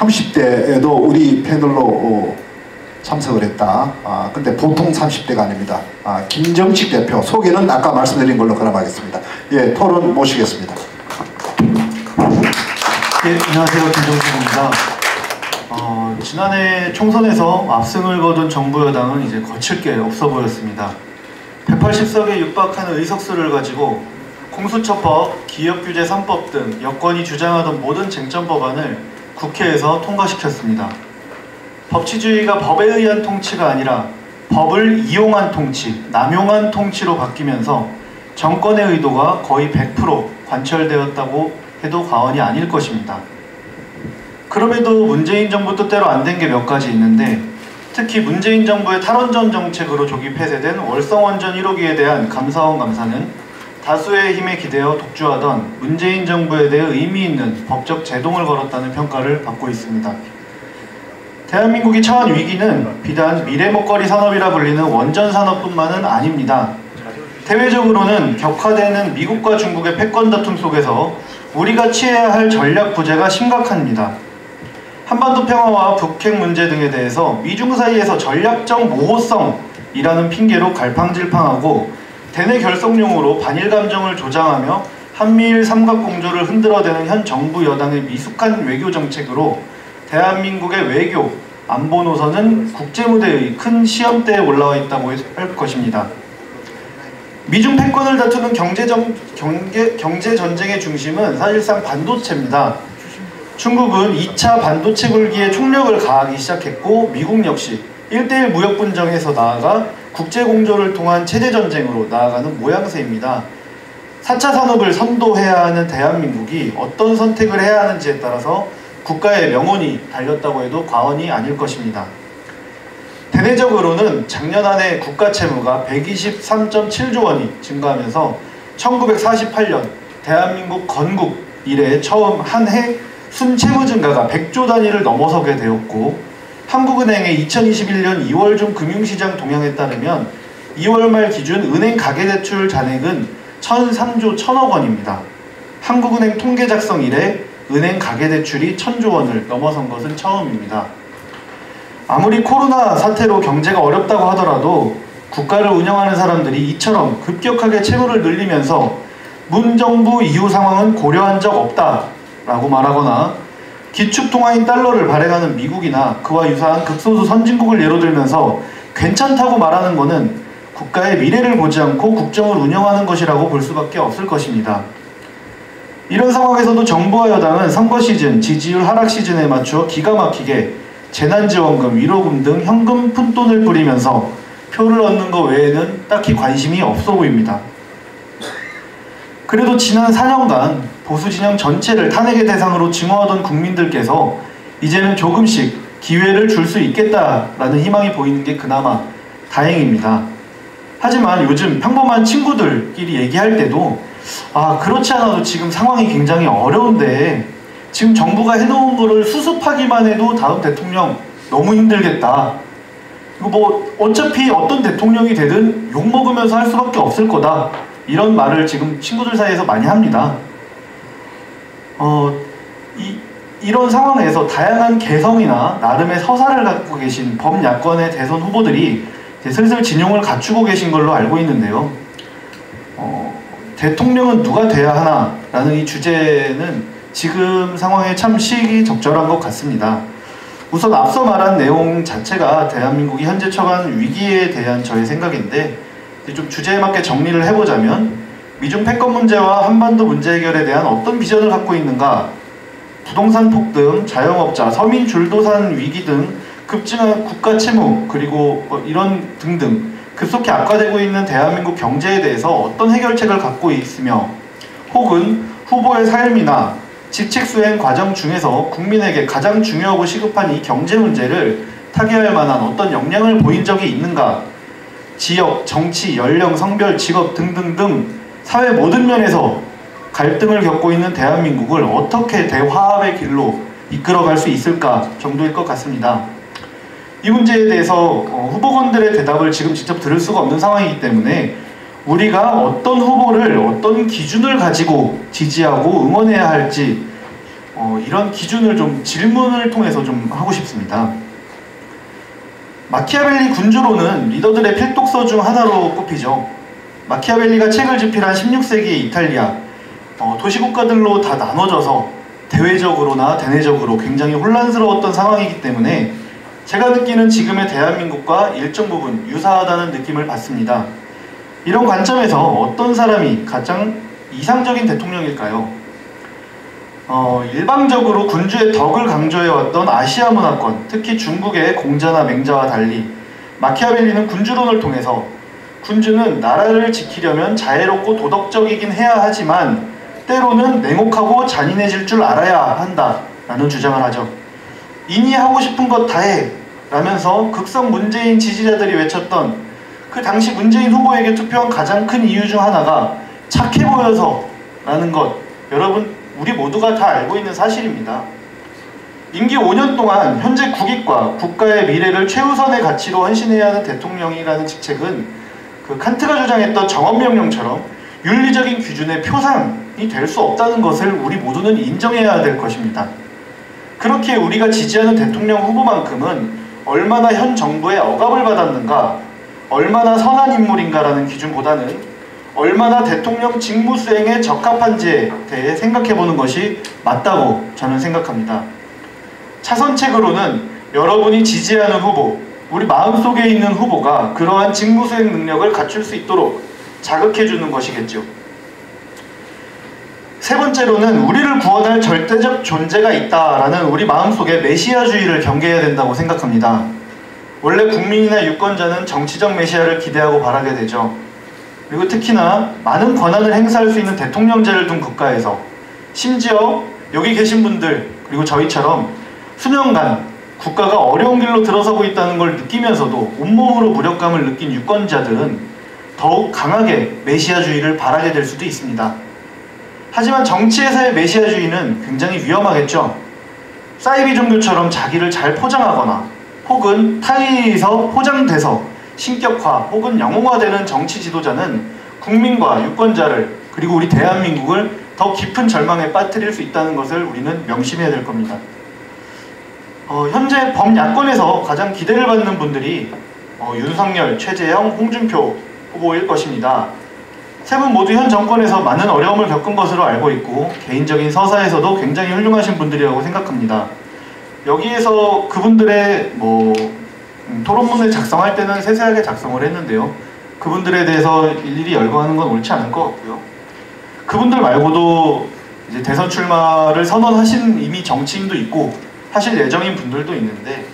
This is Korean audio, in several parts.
30대에도 우리 패널로 참석을 했다. 근데 보통 30대가 아닙니다. 김정식 대표 소개는 아까 말씀드린 걸로 그럼 하겠습니다. 예, 토론 모시겠습니다. 네, 안녕하세요. 김정식입니다. 지난해 총선에서 압승을 거둔 정부 여당은 이제 거칠 게 없어 보였습니다. 180석에 육박하는 의석수를 가지고 공수처법, 기업규제 3법 등 여권이 주장하던 모든 쟁점 법안을 국회에서 통과시켰습니다. 법치주의가 법에 의한 통치가 아니라 법을 이용한 통치, 남용한 통치로 바뀌면서 정권의 의도가 거의 100% 관철되었다고 해도 과언이 아닐 것입니다. 그럼에도 문재인 정부 뜻대로 안 된 게 몇 가지 있는데, 특히 문재인 정부의 탈원전 정책으로 조기 폐쇄된 월성원전 1호기에 대한 감사원 감사는 다수의 힘에 기대어 독주하던 문재인 정부에 대해 의미 있는 법적 제동을 걸었다는 평가를 받고 있습니다. 대한민국이 처한 위기는 비단 미래 먹거리 산업이라 불리는 원전 산업뿐만은 아닙니다. 대외적으로는 격화되는 미국과 중국의 패권 다툼 속에서 우리가 취해야 할 전략 부재가 심각합니다. 한반도 평화와 북핵 문제 등에 대해서 미중 사이에서 전략적 모호성이라는 핑계로 갈팡질팡하고 대내 결속용으로 반일 감정을 조장하며 한미일 삼각공조를 흔들어대는 현 정부 여당의 미숙한 외교 정책으로 대한민국의 외교, 안보 노선은 국제무대의 큰 시험대에 올라와 있다고 할 것입니다. 미중 패권을 다투는 경제전쟁의 중심은 사실상 반도체입니다. 중국은 2차 반도체 굴기에 총력을 가하기 시작했고, 미국 역시 1대1 무역 분쟁에서 나아가 국제공조를 통한 체제전쟁으로 나아가는 모양새입니다. 4차 산업을 선도해야 하는 대한민국이 어떤 선택을 해야 하는지에 따라서 국가의 명운이 달렸다고 해도 과언이 아닐 것입니다. 대내적으로는 작년 한 해 국가 채무가 123.7조 원이 증가하면서 1948년 대한민국 건국 이래 처음 한 해 순채무 증가가 100조 단위를 넘어서게 되었고, 한국은행의 2021년 2월 중 금융시장 동향에 따르면 2월 말 기준 은행 가계대출 잔액은 1003조 1000억 원입니다. 한국은행 통계 작성 이래 은행 가계대출이 1000조 원을 넘어선 것은 처음입니다. 아무리 코로나 사태로 경제가 어렵다고 하더라도 국가를 운영하는 사람들이 이처럼 급격하게 채무를 늘리면서 문 정부 이후 상황은 고려한 적 없다라고 말하거나, 기축통화인 달러를 발행하는 미국이나 그와 유사한 극소수 선진국을 예로 들면서 괜찮다고 말하는 것은 국가의 미래를 보지 않고 국정을 운영하는 것이라고 볼 수밖에 없을 것입니다. 이런 상황에서도 정부와 여당은 선거 시즌, 지지율 하락 시즌에 맞추어 기가 막히게 재난지원금, 위로금 등 현금 푼돈을 뿌리면서 표를 얻는 것 외에는 딱히 관심이 없어 보입니다. 그래도 지난 4년간 보수진영 전체를 탄핵의 대상으로 징후하던 국민들께서 이제는 조금씩 기회를 줄 수 있겠다라는 희망이 보이는 게 그나마 다행입니다. 하지만 요즘 평범한 친구들끼리 얘기할 때도 그렇지 않아도 지금 상황이 굉장히 어려운데 지금 정부가 해놓은 거를 수습하기만 해도 다음 대통령 너무 힘들겠다. 이거 뭐 어차피 어떤 대통령이 되든 욕먹으면서 할 수밖에 없을 거다. 이런 말을 지금 친구들 사이에서 많이 합니다. 이런 상황에서 다양한 개성이나 나름의 서사를 갖고 계신 범야권의 대선 후보들이 이제 슬슬 진용을 갖추고 계신 걸로 알고 있는데요. 대통령은 누가 돼야 하나? 라는 이 주제는 지금 상황에 참 시기적절한 것 같습니다. 우선 앞서 말한 내용 자체가 대한민국이 현재 처한 위기에 대한 저의 생각인데, 좀 주제에 맞게 정리를 해보자면, 미중 패권 문제와 한반도 문제 해결에 대한 어떤 비전을 갖고 있는가, 부동산 폭등, 자영업자, 서민 줄도산 위기 등 급증한 국가 채무, 그리고 이런 등등 급속히 악화되고 있는 대한민국 경제에 대해서 어떤 해결책을 갖고 있으며, 혹은 후보의 삶이나 직책 수행 과정 중에서 국민에게 가장 중요하고 시급한 이 경제 문제를 타개할 만한 어떤 역량을 보인 적이 있는가, 지역, 정치, 연령, 성별, 직업 등등등 사회 모든 면에서 갈등을 겪고 있는 대한민국을 어떻게 대화합의 길로 이끌어갈 수 있을까 정도일 것 같습니다. 이 문제에 대해서 후보군들의 대답을 지금 직접 들을 수가 없는 상황이기 때문에 우리가 어떤 후보를 어떤 기준을 가지고 지지하고 응원해야 할지 이런 기준을 좀 질문을 통해서 좀 하고 싶습니다. 마키아벨리 군주론은 리더들의 필독서 중 하나로 꼽히죠. 마키아벨리가 책을 집필한 16세기의 이탈리아, 도시국가들로 다 나눠져서 대외적으로나 대내적으로 굉장히 혼란스러웠던 상황이기 때문에 제가 느끼는 지금의 대한민국과 일정 부분 유사하다는 느낌을 받습니다. 이런 관점에서 어떤 사람이 가장 이상적인 대통령일까요? 일방적으로 군주의 덕을 강조해왔던 아시아 문화권, 특히 중국의 공자나 맹자와 달리 마키아벨리는 군주론을 통해서 군주는 나라를 지키려면 자애롭고 도덕적이긴 해야 하지만 때로는 냉혹하고 잔인해질 줄 알아야 한다 라는 주장을 하죠. 이니 하고 싶은 것 다해 라면서 극성 문재인 지지자들이 외쳤던 그 당시 문재인 후보에게 투표한 가장 큰 이유 중 하나가 착해 보여서 라는 것, 여러분 우리 모두가 다 알고 있는 사실입니다. 임기 5년 동안 현재 국익과 국가의 미래를 최우선의 가치로 헌신해야 하는 대통령이라는 직책은 그 칸트가 주장했던 정언명령처럼 윤리적인 기준의 표상이 될 수 없다는 것을 우리 모두는 인정해야 될 것입니다. 그렇게 우리가 지지하는 대통령 후보만큼은 얼마나 현 정부의 억압을 받았는가, 얼마나 선한 인물인가라는 기준보다는 얼마나 대통령 직무 수행에 적합한지에 대해 생각해보는 것이 맞다고 저는 생각합니다. 차선책으로는 여러분이 지지하는 후보, 우리 마음속에 있는 후보가 그러한 직무 수행 능력을 갖출 수 있도록 자극해주는 것이겠죠. 세 번째로는 우리를 구원할 절대적 존재가 있다라는 우리 마음속에 메시아주의를 경계해야 된다고 생각합니다. 원래 국민이나 유권자는 정치적 메시아를 기대하고 바라게 되죠. 그리고 특히나 많은 권한을 행사할 수 있는 대통령제를 둔 국가에서 심지어 여기 계신 분들 그리고 저희처럼 수년간 국가가 어려운 길로 들어서고 있다는 걸 느끼면서도 온몸으로 무력감을 느낀 유권자들은 더욱 강하게 메시아주의를 바라게 될 수도 있습니다. 하지만 정치에서의 메시아주의는 굉장히 위험하겠죠. 사이비 종교처럼 자기를 잘 포장하거나 혹은 타의에서 포장돼서 신격화 혹은 영웅화되는 정치 지도자는 국민과 유권자를 그리고 우리 대한민국을 더 깊은 절망에 빠뜨릴 수 있다는 것을 우리는 명심해야 될 겁니다. 현재 범야권에서 가장 기대를 받는 분들이 윤석열, 최재형, 홍준표 후보일 것입니다. 세 분 모두 현 정권에서 많은 어려움을 겪은 것으로 알고 있고 개인적인 서사에서도 굉장히 훌륭하신 분들이라고 생각합니다. 여기에서 그분들의 토론문을 작성할 때는 세세하게 작성을 했는데요. 그분들에 대해서 일일이 열거하는 건 옳지 않을 것 같고요. 그분들 말고도 이제 대선 출마를 선언하신 이미 정치인도 있고 하실 예정인 분들도 있는데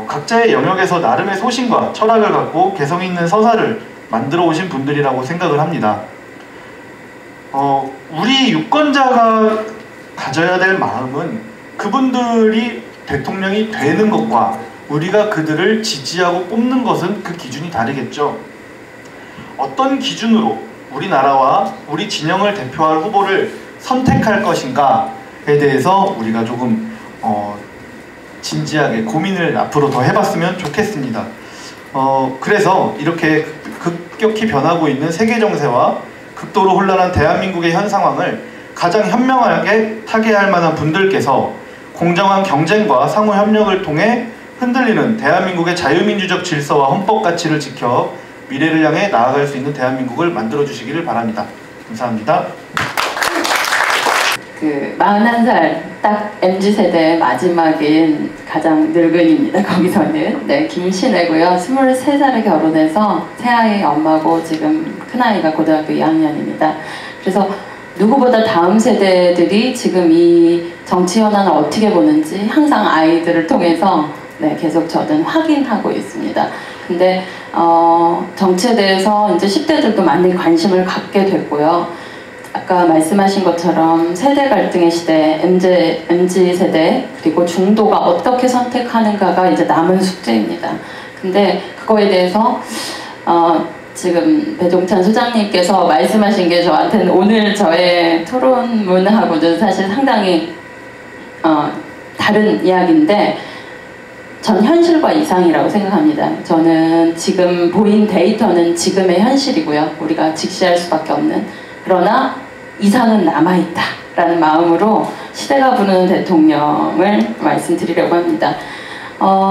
각자의 영역에서 나름의 소신과 철학을 갖고 개성 있는 서사를 만들어 오신 분들이라고 생각을 합니다. 우리 유권자가 가져야 될 마음은 그분들이 대통령이 되는 것과 우리가 그들을 지지하고 뽑는 것은 그 기준이 다르겠죠. 어떤 기준으로 우리나라와 우리 진영을 대표할 후보를 선택할 것인가에 대해서 우리가 조금 진지하게 고민을 앞으로 더 해봤으면 좋겠습니다. 그래서 이렇게 급격히 변하고 있는 세계 정세와 극도로 혼란한 대한민국의 현 상황을 가장 현명하게 타개할 만한 분들께서 공정한 경쟁과 상호 협력을 통해 흔들리는 대한민국의 자유민주적 질서와 헌법 가치를 지켜 미래를 향해 나아갈 수 있는 대한민국을 만들어 주시기를 바랍니다. 감사합니다. 41살 딱 MZ세대의 마지막인 가장 늙은입니다. 거기서는 김신혜고요. 23살에 결혼해서 새아이 엄마고 지금 큰아이가 고등학교 2학년입니다. 그래서 누구보다 다음 세대들이 지금 이 정치 현안을 어떻게 보는지 항상 아이들을 통해서 계속 저는 확인하고 있습니다. 근데 정치에 대해서 이제 10대들도 많이 관심을 갖게 됐고요. 아까 말씀하신 것처럼 세대 갈등의 시대, MZ 세대 그리고 중도가 어떻게 선택하는가가 이제 남은 숙제입니다. 근데 그거에 대해서 지금 배종찬 소장님께서 말씀하신 게 저한테는 오늘 저의 토론문하고는 사실 상당히 다른 이야기인데 전 현실과 이상이라고 생각합니다. 저는 지금 보인 데이터는 지금의 현실이고요. 우리가 직시할 수밖에 없는. 그러나 이상은 남아있다 라는 마음으로 시대가 부르는 대통령을 말씀드리려고 합니다.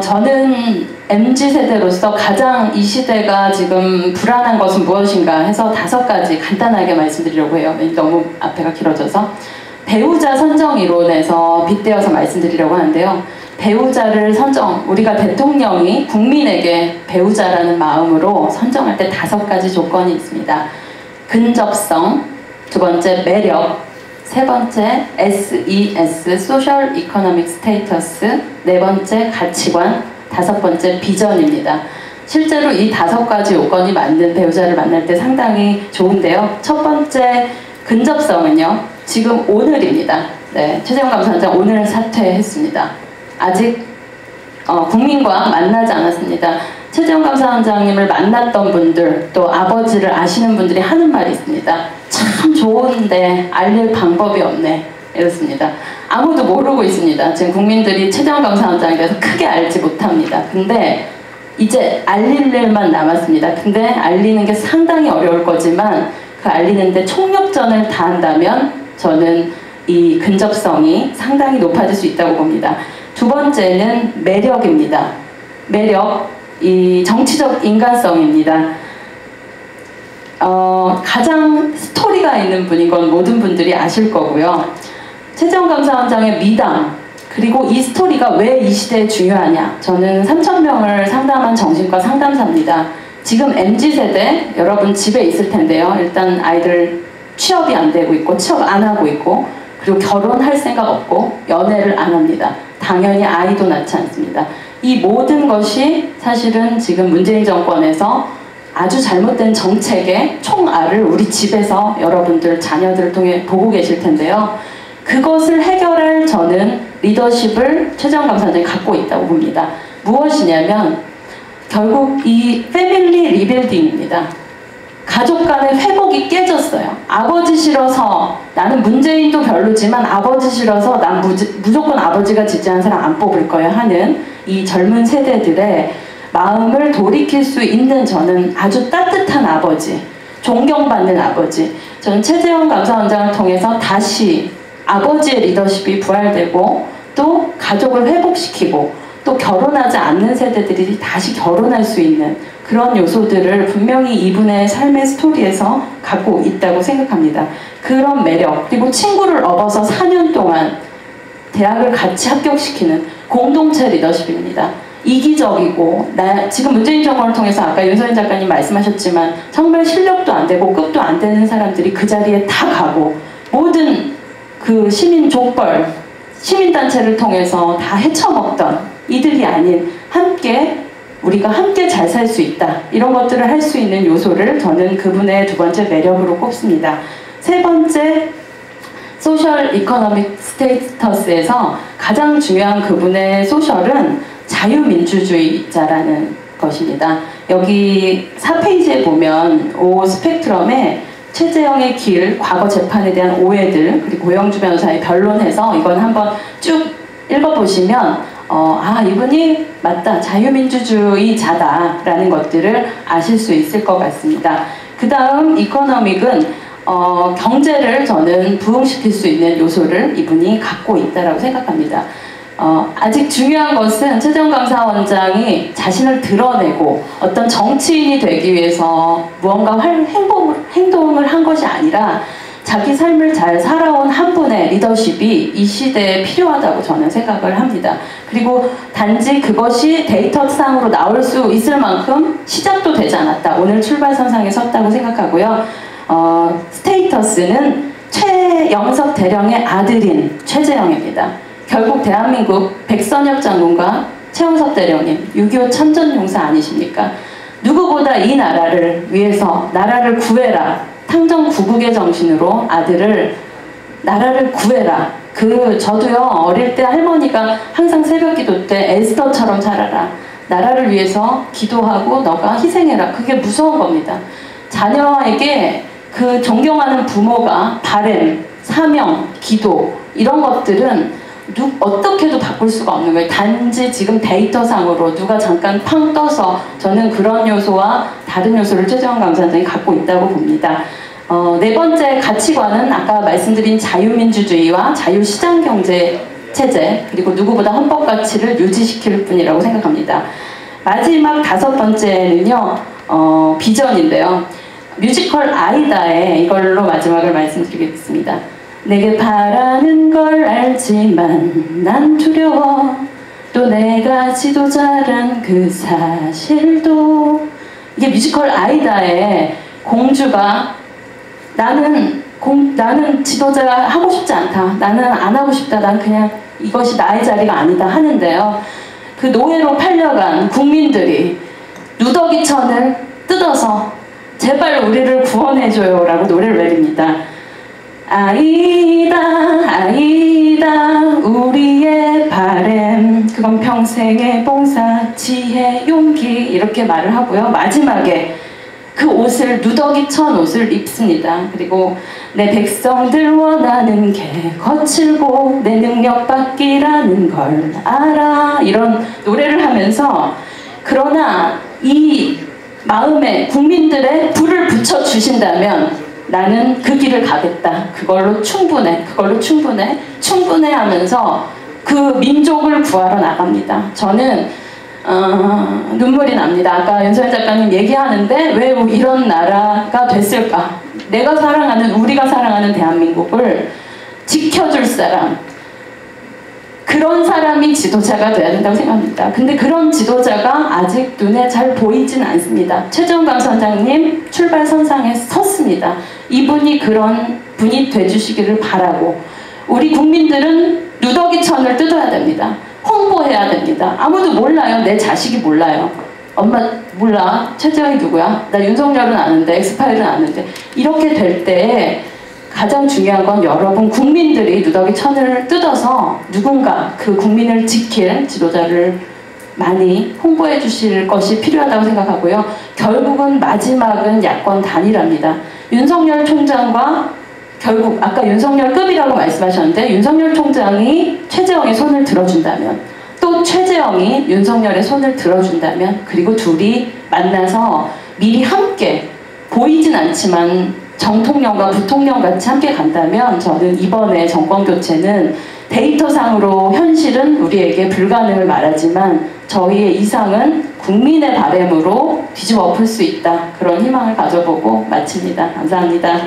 저는 MZ세대로서 가장 이 시대가 지금 불안한 것은 무엇인가 해서 5가지 간단하게 말씀드리려고 해요. 너무 앞에가 길어져서. 배우자 선정 이론에서 빗대어서 말씀드리려고 하는데요. 배우자를 우리가 대통령이 국민에게 배우자라는 마음으로 선정할 때 5가지 조건이 있습니다. 근접성, 2번째 매력, 3번째 SES, Social Economic Status, 4번째 가치관, 5번째 비전입니다. 실제로 이 5가지 요건이 맞는 배우자를 만날 때 상당히 좋은데요. 첫 번째 근접성은요. 지금 오늘입니다. 네, 최재형 감사원장 오늘 사퇴했습니다. 아직 국민과 만나지 않았습니다. 최재형 감사원장님을 만났던 분들, 또 아버지를 아시는 분들이 하는 말이 있습니다. 참 좋은데 알릴 방법이 없네. 이렇습니다. 아무도 모르고 있습니다. 지금 국민들이 최재형 감사원장에 대해서 크게 알지 못합니다. 근데 이제 알릴 일만 남았습니다. 근데 알리는 게 상당히 어려울 거지만 그 알리는데 총력전을 다한다면 저는 이 근접성이 상당히 높아질 수 있다고 봅니다. 2번째는 매력입니다. 매력, 이 정치적 인간성입니다. 가장 스토리가 있는 분인 건 모든 분들이 아실 거고요. 최재형 감사원장의 미담, 그리고 이 스토리가 왜 이 시대에 중요하냐. 저는 3,000명을 상담한 정신과 상담사입니다. 지금 MZ세대 여러분 집에 있을 텐데요. 일단 아이들 취업이 안 되고 있고 취업 안 하고 있고 그리고 결혼할 생각 없고 연애를 안 합니다. 당연히 아이도 낳지 않습니다. 이 모든 것이 사실은 지금 문재인 정권에서 아주 잘못된 정책의 총알을 우리 집에서 여러분들 자녀들을 통해 보고 계실 텐데요. 그것을 해결할 저는 리더십을 최재형 감사원장이 갖고 있다고 봅니다. 무엇이냐면 결국 이 패밀리 리빌딩입니다. 가족 간의 회복이 깨졌어요. 아버지 싫어서 나는 문재인도 별로지만 아버지 싫어서 난 무조건 아버지가 지지하는 사람 안 뽑을 거야 하는 이 젊은 세대들의 마음을 돌이킬 수 있는 저는 아주 따뜻한 아버지, 존경받는 아버지, 저는 최재형 감사원장을 통해서 다시 아버지의 리더십이 부활되고 또 가족을 회복시키고 또 결혼하지 않는 세대들이 다시 결혼할 수 있는 그런 요소들을 분명히 이분의 삶의 스토리에서 갖고 있다고 생각합니다. 그런 매력, 그리고 친구를 업어서 4년 동안 대학을 같이 합격시키는 공동체 리더십입니다. 이기적이고 지금 문재인 정권을 통해서 아까 윤서인 작가님 말씀하셨지만 정말 실력도 안 되고 급도 안 되는 사람들이 그 자리에 다 가고 모든 그 시민 족벌, 시민단체를 통해서 다 헤쳐먹던 이들이 아닌 우리가 함께 잘 살 수 있다. 이런 것들을 할 수 있는 요소를 저는 그분의 2번째 매력으로 꼽습니다. 3번째 소셜 이코노믹 스테이터스에서 가장 중요한 그분의 소셜은 자유민주주의자라는 것입니다. 여기 4페이지에 보면 스펙트럼에 최재형의 길, 과거 재판에 대한 오해들, 그리고 고영주 변호사의 변론해서 이건 한번 쭉 읽어보시면 이분이 맞다, 자유민주주의자다라는 것들을 아실 수 있을 것 같습니다. 그 다음 이코노믹은 경제를 저는 부흥시킬 수 있는 요소를 이분이 갖고 있다고 생각합니다. 아직 중요한 것은 최재형 감사원장이 자신을 드러내고 어떤 정치인이 되기 위해서 무언가 행동을 한 것이 아니라 자기 삶을 잘 살아온 한 분의 리더십이 이 시대에 필요하다고 저는 생각을 합니다. 그리고 단지 그것이 데이터상으로 나올 수 있을 만큼 시작도 되지 않았다. 오늘 출발선상에 섰다고 생각하고요. 스테이터스는 최영석 대령의 아들인 최재형입니다. 결국 대한민국 백선엽 장군과 최영석 대령님 6.25 참전용사 아니십니까? 누구보다 이 나라를 위해서 나라를 구해라, 탕정구국의 정신으로 나라를 구해라. 저도요 어릴 때 할머니가 항상 새벽기도 때 에스더처럼 살아라, 나라를 위해서 기도하고 너가 희생해라. 그게 무서운 겁니다. 자녀에게 그 존경하는 부모가 바램, 사명, 기도 이런 것들은 어떻게도 바꿀 수가 없는 거예요. 단지 지금 데이터상으로 누가 잠깐 팡 떠서 저는 그런 요소와 다른 요소를 최재형 감사원장이 갖고 있다고 봅니다. 네 번째 가치관은 아까 말씀드린 자유민주주의와 자유시장경제 체제, 그리고 누구보다 헌법 가치를 유지시킬 뿐이라고 생각합니다. 마지막 다섯 번째는요, 비전인데요. 뮤지컬 아이다의 이걸로 마지막을 말씀드리겠습니다. 내게 바라는 걸 알지만 난 두려워, 또 내가 지도자란 그 사실도. 이게 뮤지컬 아이다의 공주가 나는 지도자 하고 싶지 않다, 나는 안 하고 싶다, 난 그냥 이것이 나의 자리가 아니다 하는데요. 그 노예로 팔려간 국민들이 누더기천을 뜯어서 제발 우리를 구원해줘요 라고 노래를 내립니다. 아이다 아이다 우리의 바램, 그건 평생의 봉사, 지혜, 용기, 이렇게 말을 하고요. 마지막에 그 옷을, 누더기천 옷을 입습니다. 그리고 내 백성들 원하는 게 거칠고 내 능력밖이라는 걸 알아, 이런 노래를 하면서, 그러나 이 마음에 국민들의 불을 붙여주신다면 나는 그 길을 가겠다, 그걸로 충분해 하면서 그 민족을 구하러 나갑니다. 저는 눈물이 납니다. 아까 윤석열 작가님 얘기하는데 왜 이런 나라가 됐을까? 내가 사랑하는, 우리가 사랑하는 대한민국을 지켜줄 사람, 그런 사람이 지도자가 돼야 된다고 생각합니다. 근데 그런 지도자가 아직 눈에 잘 보이진 않습니다. 최재형 감사원장님 출발선상에 섰습니다. 이분이 그런 분이 돼주시기를 바라고, 우리 국민들은 누더기천을 뜯어야 됩니다. 홍보해야 됩니다. 아무도 몰라요. 내 자식이 몰라요. 엄마 몰라. 최재형이 누구야? 나 윤석열은 아는데, 엑스파일은 아는데. 이렇게 될 때 가장 중요한 건 여러분 국민들이 누더기천을 뜯어서 누군가 그 국민을 지킬 지도자를 많이 홍보해 주실 것이 필요하다고 생각하고요. 결국은 마지막은 야권 단일화입니다. 윤석열 총장과, 결국 아까 윤석열급이라고 말씀하셨는데, 윤석열 총장이 최재형의 손을 들어준다면, 또 최재형이 윤석열의 손을 들어준다면, 그리고 둘이 만나서 미리 함께 보이진 않지만 정통령과 부통령 같이 함께 간다면, 저는 이번에 정권교체는 데이터상으로 현실은 우리에게 불가능을 말하지만 저희의 이상은 국민의 바램으로 뒤집어 엎을 수 있다, 그런 희망을 가져보고 마칩니다. 감사합니다.